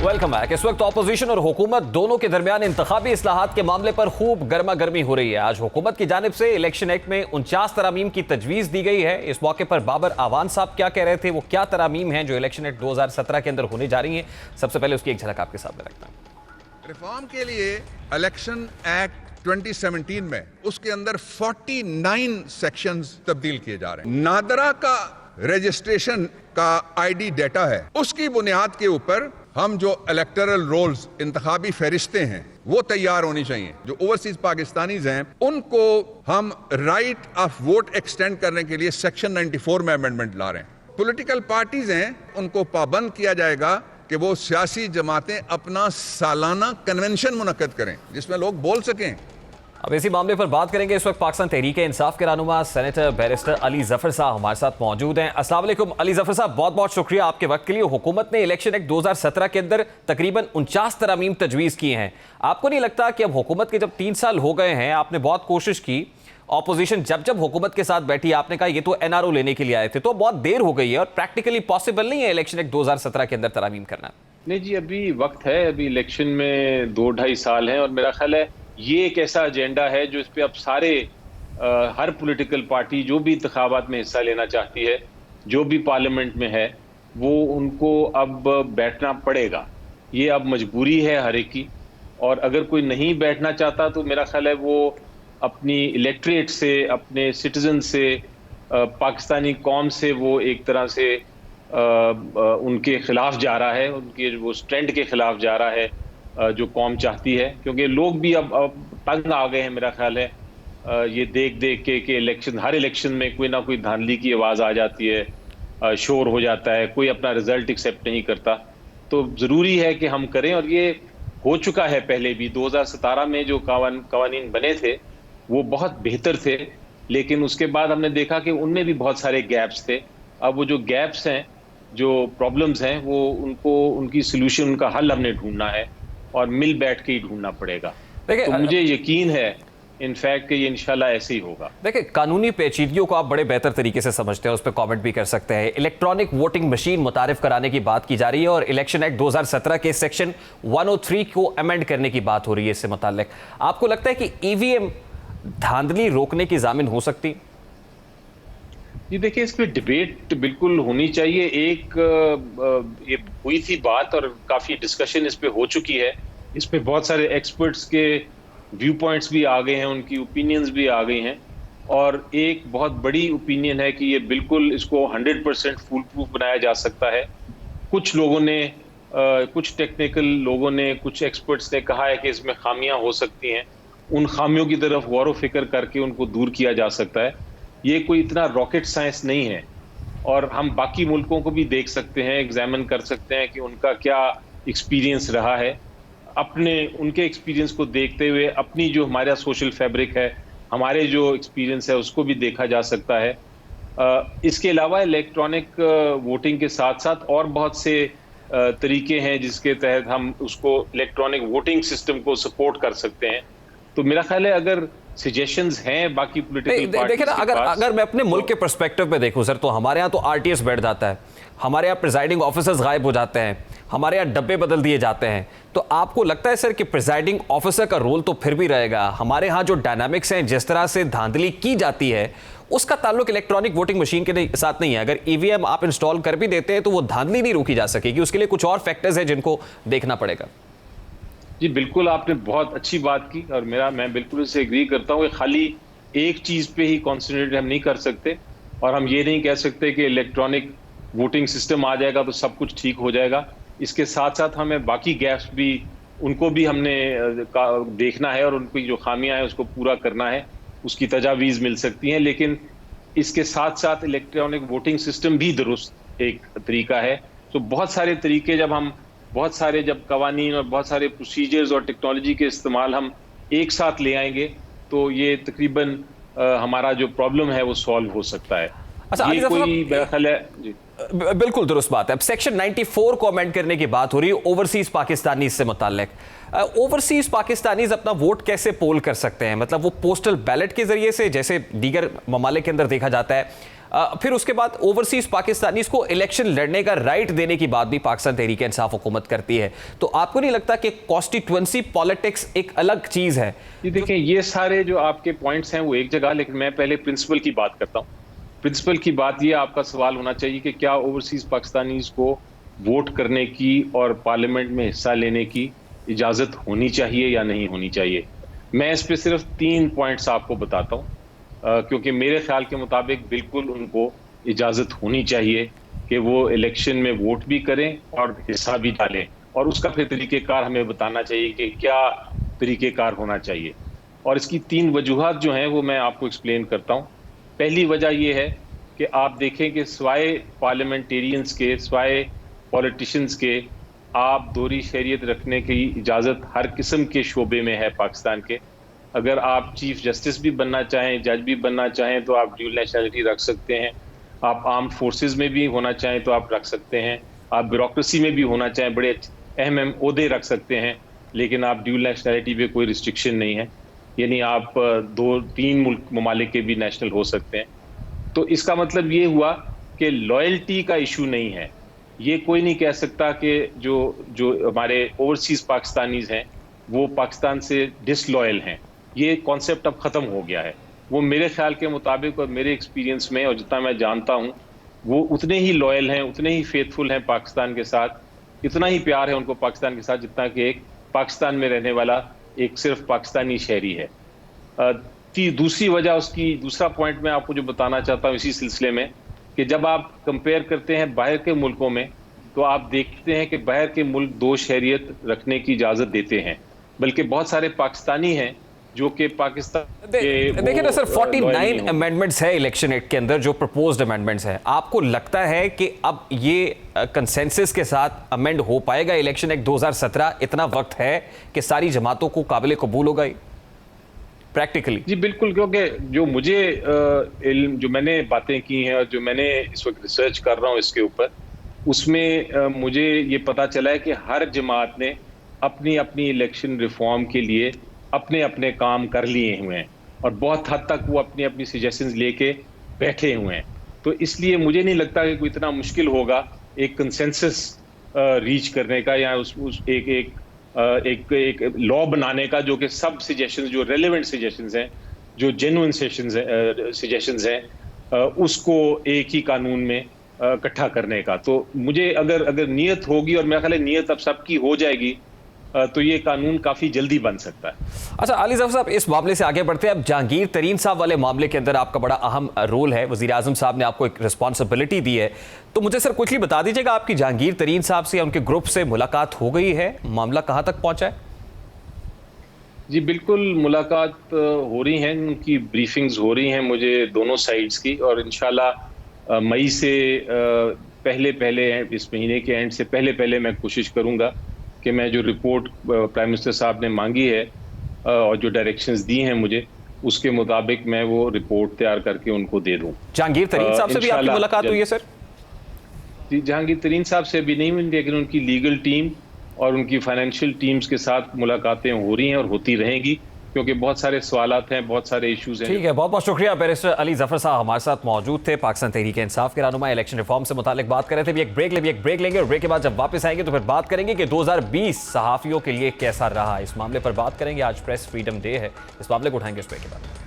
Welcome back. इस वक्त ऑपोजिशन और हुकूमत दोनों के दरमियान इंतखाबी इस्लाहात के मामले पर खूब गर्मा गर्मी हो रही है। आज हुकूमत की जानिब से इलेक्शन एक्ट में 49 तरामीम की तजवीज़ दी गई है। इस मौके पर बाबर आवान साहब क्या कह रहे थे, वो क्या तरामीम हैं जो इलेक्शन एक्ट 2017 के अंदर होने जा रही हैं, सबसे पहले उसकी एक झलक आपके सामने रखता हूं। रिफॉर्म के लिए इलेक्शन एक्ट 2017 में उसके अंदर 49 सेक्शंस तब्दील किए जा रहे हैं। नादरा का रजिस्ट्रेशन का आईडी डाटा है, उसकी बुनियाद के ऊपर हम जो इलेक्टरल रोल्स इंतखाबी फहरिस्तें हैं वो तैयार होनी चाहिए। जो ओवरसीज पाकिस्तानीज हैं उनको हम राइट ऑफ वोट एक्सटेंड करने के लिए सेक्शन 94 में अमेंडमेंट ला रहे हैं। पॉलिटिकल पार्टीज हैं उनको पाबंद किया जाएगा कि वो सियासी जमातें अपना सालाना कन्वेंशन मुनक्कद करें जिसमें लोग बोल सकें। अब इसी मामले पर बात करेंगे। इस वक्त पाकिस्तान तहरीक इंसाफ के रहनुमा सेनेटर बैरिस्टर अली जफर साहब हमारे साथ मौजूद हैं। अस्सलाम वालेकुम अली जफर साहब, बहुत बहुत शुक्रिया आपके वक्त के लिए। हुकूमत ने इलेक्शन एक्ट 2017 के अंदर तकरीबन 49 तरामीम तजवीज़ किए हैं। आपको नहीं लगता कि अब हुकूमत के जब 3 साल हो गए हैं, आपने बहुत कोशिश की, ऑपोजिशन जब हुकूमत के साथ बैठी आपने कहा ये तो एनआरओ लेने के लिए आए थे, तो बहुत देर हो गई है और प्रैक्टिकली पॉसिबल नहीं है इलेक्शन एक्ट 2017 के अंदर तरामीम करना? नहीं जी, अभी वक्त है, अभी इलेक्शन में 2-2.5 साल हैं और मेरा ख्याल है ये एक ऐसा एजेंडा है जो इस पे अब सारे हर पॉलिटिकल पार्टी जो भी इंतखाबात में हिस्सा लेना चाहती है, जो भी पार्लियामेंट में है, वो उनको अब बैठना पड़ेगा। ये अब मजबूरी है हर एक की, और अगर कोई नहीं बैठना चाहता तो मेरा ख्याल है वो अपनी इलेक्ट्रेट से, अपने सिटीजन से, पाकिस्तानी कौम से वो एक तरह से उनके खिलाफ जा रहा है, उनके वो स्ट्रेंड के खिलाफ जा रहा है जो कौम चाहती है। क्योंकि लोग भी अब तंग आ गए हैं मेरा ख्याल है, ये देख देख के कि हर इलेक्शन में कोई ना कोई धांधली की आवाज़ आ जाती है, शोर हो जाता है, कोई अपना रिजल्ट एक्सेप्ट नहीं करता। तो ज़रूरी है कि हम करें, और ये हो चुका है पहले भी। 2017 में जो कवानीन बने थे वो बहुत बेहतर थे, लेकिन उसके बाद हमने देखा कि उनमें भी बहुत सारे गैप्स थे। अब वो जो गैप्स हैं, जो प्रॉब्लम्स हैं, वो उनकी सोल्यूशन, उनका हल हमने ढूंढना है और मिल बैठ के ही ढूंढना पड़ेगा। तो मुझे यकीन है इनफैक्ट कि ये इंशाल्लाह ऐसे ही होगा। देखिए, कानूनी पेचीदगियों को आप बड़े बेहतर तरीके से समझते हैं, उस पर कमेंट भी कर सकते हैं। इलेक्ट्रॉनिक वोटिंग मशीन मुतारिफ कराने की बात की जा रही है और इलेक्शन एक्ट 2017 के सेक्शन 103 को अमेंड करने की बात हो रही है। इससे मुताल्लिक आपको लगता है कि ईवीएम धांधली रोकने की जामिन हो सकती? जी देखिए, इस पर डिबेट बिल्कुल होनी चाहिए। ये हुई थी बात और काफ़ी डिस्कशन इस पे हो चुकी है। इस पे बहुत सारे एक्सपर्ट्स के व्यू पॉइंट्स भी आ गए हैं, उनकी ओपिनियंस भी आ गई हैं, और एक बहुत बड़ी ओपिनियन है कि ये बिल्कुल इसको 100% फुल प्रूफ बनाया जा सकता है। कुछ लोगों ने, कुछ टेक्निकल लोगों ने, कुछ एक्सपर्ट्स ने कहा है कि इसमें खामियां हो सकती हैं, उन खामियों की तरफ गौर व फिक्र करके उनको दूर किया जा सकता है। ये कोई इतना रॉकेट साइंस नहीं है, और हम बाकी मुल्कों को भी देख सकते हैं, एग्जामिन कर सकते हैं कि उनका क्या एक्सपीरियंस रहा है। उनके एक्सपीरियंस को देखते हुए अपनी जो हमारा सोशल फैब्रिक है, हमारे जो एक्सपीरियंस है, उसको भी देखा जा सकता है। इसके अलावा इलेक्ट्रॉनिक वोटिंग के साथ साथ और बहुत से तरीके हैं जिसके तहत हम उसको इलेक्ट्रॉनिक वोटिंग सिस्टम को सपोर्ट कर सकते हैं। तो मेरा ख्याल है अगर सजेशंस हैं बाकी पॉलिटिकल पार्टीज देखिए ना, अगर मैं अपने मुल्क के पर्सपेक्टिव में देखूं सर, तो हमारे यहाँ तो आरटीएस बैठ जाता है, हमारे यहाँ प्रिजाइडिंग ऑफिसर्स गायब हो जाते हैं, हमारे यहाँ डब्बे बदल दिए जाते हैं। तो आपको लगता है सर कि प्रिजाइडिंग ऑफिसर का रोल तो फिर भी रहेगा? हमारे यहाँ जो डायनामिक्स हैं, जिस तरह से धांधली की जाती है, उसका ताल्लुक इलेक्ट्रॉनिक वोटिंग मशीन के साथ नहीं है। अगर ईवीएम आप इंस्टॉल कर भी देते हैं तो वो धांधली नहीं रोकी जा सकेगी, उसके लिए कुछ और फैक्टर्स हैं जिनको देखना पड़ेगा। जी बिल्कुल, आपने बहुत अच्छी बात की और मैं बिल्कुल इससे एग्री करता हूँ कि खाली एक चीज पे ही कॉन्सेंट्रेट हम नहीं कर सकते, और हम ये नहीं कह सकते कि इलेक्ट्रॉनिक वोटिंग सिस्टम आ जाएगा तो सब कुछ ठीक हो जाएगा। इसके साथ साथ हमें बाकी गैप्स भी, उनको भी हमने देखना है और उनकी जो खामियां हैं उसको पूरा करना है। उसकी तजावीज़ मिल सकती हैं, लेकिन इसके साथ साथ इलेक्ट्रॉनिक वोटिंग सिस्टम भी दुरुस्त एक तरीका है। तो बहुत सारे तरीके, जब कवानीन और बहुत सारे प्रोसीजर्स और टेक्नोलॉजी के इस्तेमाल हम एक साथ ले आएंगे तो ये तकरीबन हमारा जो प्रॉब्लम है वो सॉल्व हो सकता है। अच्छा, ये कोई मेरा ख्याल है जी बिल्कुल दुरुस्त बात है। अब सेक्शन 94 को अमेंड करने की बात हो रही है ओवरसीज पाकिस्तानी से मुताल्लिक। ओवरसीज पाकिस्तानीज अपना वोट कैसे पोल कर सकते हैं? मतलब वो पोस्टल बैलेट के जरिए से, जैसे दीगर ममालिक के अंदर देखा जाता है। फिर उसके बाद ओवरसीज पाकिस्तानीज को इलेक्शन लड़ने का राइट देने की बात भी पाकिस्तान तहरीक इंसाफ हुकूमत करती है। तो आपको नहीं लगता कि कॉन्स्टिट्यूएंसी पॉलिटिक्स एक अलग चीज है? देखिए, ये सारे जो आपके पॉइंट्स हैं वो एक जगह, लेकिन मैं पहले प्रिंसिपल की बात करता हूँ। प्रिंसिपल की बात ये आपका सवाल होना चाहिए कि क्या ओवरसीज पाकिस्तानीज को वोट करने की और पार्लियामेंट में हिस्सा लेने की इजाज़त होनी चाहिए या नहीं होनी चाहिए। मैं इस पे सिर्फ 3 पॉइंट्स आपको बताता हूँ, क्योंकि मेरे ख्याल के मुताबिक बिल्कुल उनको इजाज़त होनी चाहिए कि वो इलेक्शन में वोट भी करें और हिस्सा भी डालें, और उसका फिर तरीक़ेकार हमें बताना चाहिए कि क्या तरीक़ेकार होना चाहिए। और इसकी 3 वजूहात जो हैं वो मैं आपको एक्सप्लेन करता हूँ। पहली वजह ये है कि आप देखें कि सिवाय पार्लियामेंटेरियंस के, सिवाय पॉलिटिशियंस के, आप दोहरी शहरियत रखने की इजाज़त हर किस्म के शोबे में है पाकिस्तान के। अगर आप चीफ जस्टिस भी बनना चाहें, जज भी बनना चाहें, तो आप ड्यूल नेशनलिटी रख सकते हैं। आप आर्म्ड फोर्सेस में भी होना चाहें तो आप रख सकते हैं। आप ब्यूरोक्रेसी में भी होना चाहें, बड़े अहम ओहदे रख सकते हैं, लेकिन आप ड्यूल नेशनलिटी पे कोई रिस्ट्रिक्शन नहीं है, यानी आप 2-3 ममालिक के भी नेशनल हो सकते हैं। तो इसका मतलब ये हुआ कि लॉयल्टी का इशू नहीं है। ये कोई नहीं कह सकता कि जो हमारे ओवरसीज पाकिस्तानीज हैं वो पाकिस्तान से डिसलॉयल हैं। ये कॉन्सेप्ट अब ख़त्म हो गया है। वो मेरे ख्याल के मुताबिक और मेरे एक्सपीरियंस में और जितना मैं जानता हूँ, वो उतने ही लॉयल हैं, उतने ही फेथफुल हैं पाकिस्तान के साथ, इतना ही प्यार है उनको पाकिस्तान के साथ जितना कि एक पाकिस्तान में रहने वाला एक सिर्फ पाकिस्तानी शहरी है। दूसरी वजह, उसकी दूसरा पॉइंट मैं आपको जो बताना चाहता हूँ इसी सिलसिले में, कि जब आप कंपेयर करते हैं बाहर के मुल्कों में, तो आप देखते हैं कि बाहर के मुल्क 2 शहरियत रखने की इजाज़त देते हैं, बल्कि बहुत सारे पाकिस्तानी हैं जो कि पाकिस्तान देखिए ना सर, 49 अमेंडमेंट्स है इलेक्शन एक्ट के अंदर जो प्रपोज्ड अमेंडमेंट्स हैं। आपको लगता है कि अब ये कंसेंसस के साथ अमेंड हो पाएगा इलेक्शन एक्ट 2017? इतना वक्त है कि सारी जमातों को काबिल कबूल होगा प्रैक्टिकली? जी बिल्कुल, क्योंकि जो मैंने बातें की हैं और जो मैंने इस वक्त रिसर्च कर रहा हूँ इसके ऊपर, उसमें मुझे ये पता चला है कि हर जमात ने अपनी अपनी इलेक्शन रिफॉर्म के लिए अपने अपने काम कर लिए हुए हैं, और बहुत हद तक वो अपनी अपनी सजेशंस लेके बैठे हुए हैं। तो इसलिए मुझे नहीं लगता कि कोई इतना मुश्किल होगा एक कंसेंसस रीच करने का, या एक लॉ बनाने का जो कि सब सजेशंस, जो रेलेवेंट सजेशंस हैं, जो जेन्युइन सजेशंस हैं, उसको एक ही कानून में इकट्ठा करने का। तो मुझे अगर नीयत होगी, और मेरा ख्याल है नीयत अब सबकी हो जाएगी, तो ये कानून काफ़ी जल्दी बन सकता है। अच्छा अली ज़फ़र साहब, इस मामले से आगे बढ़ते हैं। अब जहांगीर तरीन साहब वाले मामले के अंदर आपका बड़ा अहम रोल है, वज़ीर आज़म साहब ने आपको एक रिस्पॉन्सिबिलिटी दी है। तो मुझे सर क्विकली बता दीजिएगा, आपकी जहांगीर तरीन साहब से या उनके ग्रुप से मुलाकात हो गई है? मामला कहाँ तक पहुँचा है? जी बिल्कुल, मुलाकात हो रही हैं, उनकी ब्रीफिंग्स हो रही हैं मुझे दोनों साइड्स की, और इंशाल्लाह मई से पहले इस महीने के एंड से पहले मैं कोशिश करूंगा कि मैं जो रिपोर्ट प्राइम मिनिस्टर साहब ने मांगी है और जो डायरेक्शंस दी हैं मुझे, उसके मुताबिक मैं वो रिपोर्ट तैयार करके उनको दे दूं। जहांगीर तरीन साहब से भी आपकी मुलाकात हुई है सर? जी, जहांगीर तरीन साहब से भी नहीं हुई, लेकिन उनकी लीगल टीम और उनकी फाइनेंशियल टीम्स के साथ मुलाकातें हो रही हैं और होती रहेंगी, क्योंकि बहुत सारे सवालात हैं, बहुत सारे इश्यूज हैं। ठीक है, बहुत बहुत शुक्रिया। बैरिस्टर अली जफर साहब हमारे साथ मौजूद थे, पाकिस्तान तहरीक इंसाफ के रहनुमा, इलेक्शन रिफॉर्म से मुतालिक बात कर रहे थे। भी एक ब्रेक लेंगे और ब्रेक के बाद जब वापस आएंगे तो फिर बात करेंगे कि 2020 सहाफियों के लिए कैसा रहा। इस मामले पर बात करेंगे। आज प्रेस फ्रीडम डे है, इस मामले को उठाएंगे इस ब्रेक के बाद।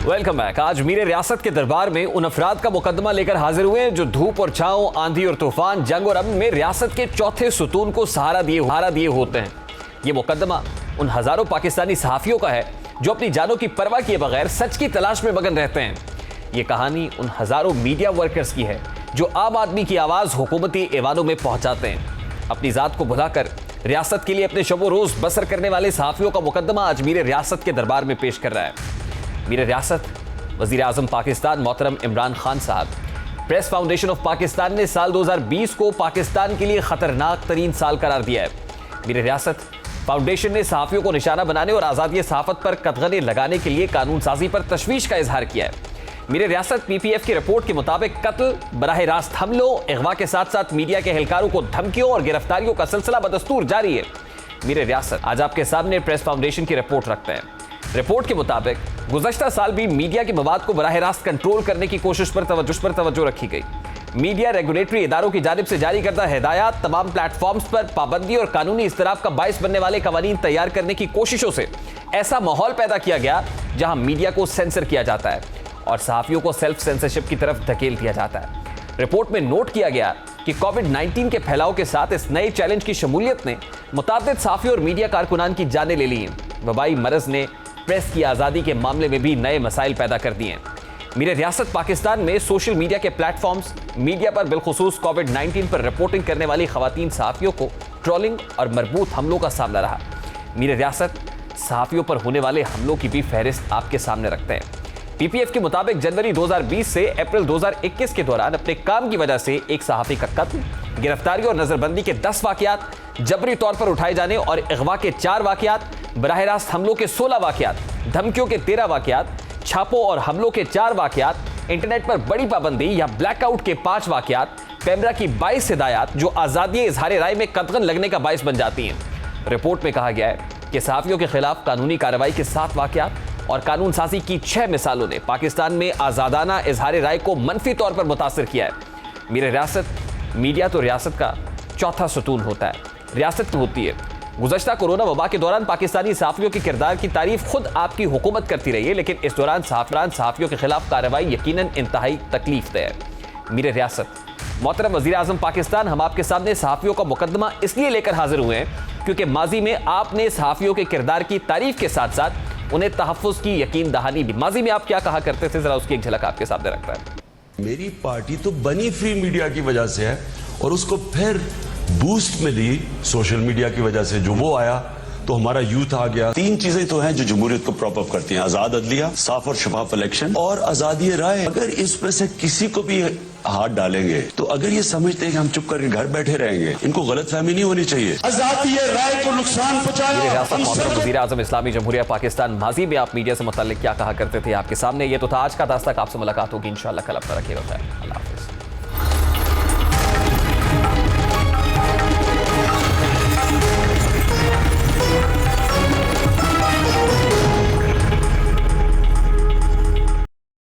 Welcome back. आज मीर रियासत के दरबार में उन अफराद का मुकदमा लेकर हाजिर हुए हैं जो धूप और छांव, आंधी और तूफान, जंग और अमन में रियासत के चौथे सुतून को सहारा दिए होते हैं। ये मुकदमा उन हजारों पाकिस्तानी सहाफियों का है जो अपनी जानों की परवाह किए बगैर सच की तलाश में मगन रहते हैं। ये कहानी उन हजारों मीडिया वर्कर्स की है जो आम आदमी की आवाज हुकूमती ऐवानों में पहुंचाते हैं। अपनी जात को भुलाकर रियासत के लिए अपने शबो रोज बसर करने वाले सहाफियों का मुकदमा आज मीर रियासत के दरबार में पेश कर रहा है। मीर रियासत वज़ीर आज़म पाकिस्तान मोहतरम इमरान खान साहब, प्रेस फाउंडेशन ऑफ पाकिस्तान ने साल 2020 को पाकिस्तान के लिए खतरनाक तरीन साल करार दिया है। मीर रियासत फाउंडेशन ने सहाफियों को निशाना बनाने और आज़ादी सहाफत पर कदगने लगाने के लिए कानून साजी पर तशवीश का इजहार किया है। मीर रियासत PPF की रिपोर्ट के मुताबिक कत्ल, बराह रास्त हमलों, अगवा के साथ साथ मीडिया के एहलकारों को धमकियों और गिरफ्तारियों का सिलसिला बदस्तूर जारी है। मीर रियासत आज आपके सामने प्रेस फाउंडेशन की रिपोर्ट रखते हैं। रिपोर्ट के मुताबिक गुज़श्ता साल भी मीडिया के मवाद को बराह रास्त कंट्रोल करने की कोशिश पर तवज्जो रखी गई। मीडिया रेगुलेटरी इदारों की जानिब से जारी करदा हिदायत, तमाम प्लेटफॉर्म्स पर पाबंदी और कानूनी इस्तराब का बाइस बनने वाले कवानीन तैयार करने की कोशिशों से ऐसा माहौल पैदा किया गया जहां मीडिया को सेंसर किया जाता है और सहाफियों को सेल्फ सेंसरशिप की तरफ धकेल दिया जाता है। रिपोर्ट में नोट किया गया कि कोविड-19 के फैलाव के साथ इस नए चैलेंज की शमूलियत ने मुताद्दिद सहाफियों और मीडिया कारकुनान की जानें ले ली हैं। वबाई मरज ने प्रेस की आज़ादी के मामले में भी नए मसाइल पैदा कर दिए हैं। मीर रियासत पाकिस्तान में सोशल मीडिया के प्लेटफॉर्म्स, मीडिया पर बिलखुसूस कोविड-19 पर रिपोर्टिंग करने वाली खवातीन सहाफियों को ट्रोलिंग और मरबूत हमलों का सामना रहा। मीर रियासत सहाफियों पर होने वाले हमलों की भी फहरिस्त आपके सामने रखते हैं। PPF के मुताबिक जनवरी 2020 से अप्रैल 2021 के दौरान अपने काम की वजह से एक सहाफी का कत्ल, गिरफ्तारी और नजरबंदी के 10 वाकयात, जबरी तौर पर उठाए जाने और अगवा के 4 वाकयात, बराह रास्त हमलों के 16 वाकयात, धमकियों के 13 वाकयात, छापों और हमलों के 4 वाकयात, इंटरनेट पर बड़ी पाबंदी या ब्लैकआउट के 5 वाकयात, पैमरा की 22 हिदायत जो आज़ादी इजहार राय में कदगन लगने का बाइस बन जाती हैं। रिपोर्ट में कहा गया है कि सहाफियों के खिलाफ कानूनी कार्रवाई के 7 वाकयात और कानून साजी की 6 मिसालों ने पाकिस्तान में आज़ादाना इजहार राय को मनफी तौर पर मुतासिर किया है। मीर रियासत मीडिया तो रियासत का चौथा सुतून होता है, रियासत होती है। गुज़श्ता कोरोना वबा के दौरान पाकिस्तानी सहाफियों के किरदार की तारीफ खुद आपकी हुकूमत करती रही है, लेकिन इस दौरान सहाफियों के खिलाफ कार्रवाई यकीनन इंतहाई तकलीफ दह है। मीर रियासत मोहतरम वज़ीर आज़म पाकिस्तान, हम आपके सामने सहाफियों का मुकदमा इसलिए लेकर हाजिर हुए हैं क्योंकि माजी में आपने सहाफियों के किरदार की तारीफ के साथ साथ उन्हें तहफ़्फ़ुज़ की यकीन दहानी भी। माजी में आप क्या कहा करते थे, जरा उसकी एक झलक आपके सामने रखता है। मेरी पार्टी तो बनी फ्री मीडिया की वजह से है और उसको फिर बूस्ट मिली सोशल मीडिया की वजह से। जो वो आया तो हमारा यूथ आ गया। 3 चीजें तो हैं जो जमहूरियत को प्रॉप अप करती हैं: आजाद अदलिया, साफ और शफाफ इलेक्शन और आजादी राय। अगर इसमें से किसी को भी हाथ डालेंगे तो अगर ये समझते हैं कि हम चुप करके घर बैठे रहेंगे, इनको गलतफहमी नहीं होनी चाहिए। आजादी राय को नुकसान पहुंचाया। वज़ीर आज़म इस्लामी जमहूरिया पाकिस्तान, माजी में आप मीडिया से मुताल्लिक क्या कहा करते थे, आपके सामने ये तो था। आज का दास्ताक, आपसे मुलाकात होगी इंशाअल्लाह कल। अपना रखिएगा, अल्लाह हाफ़िज़।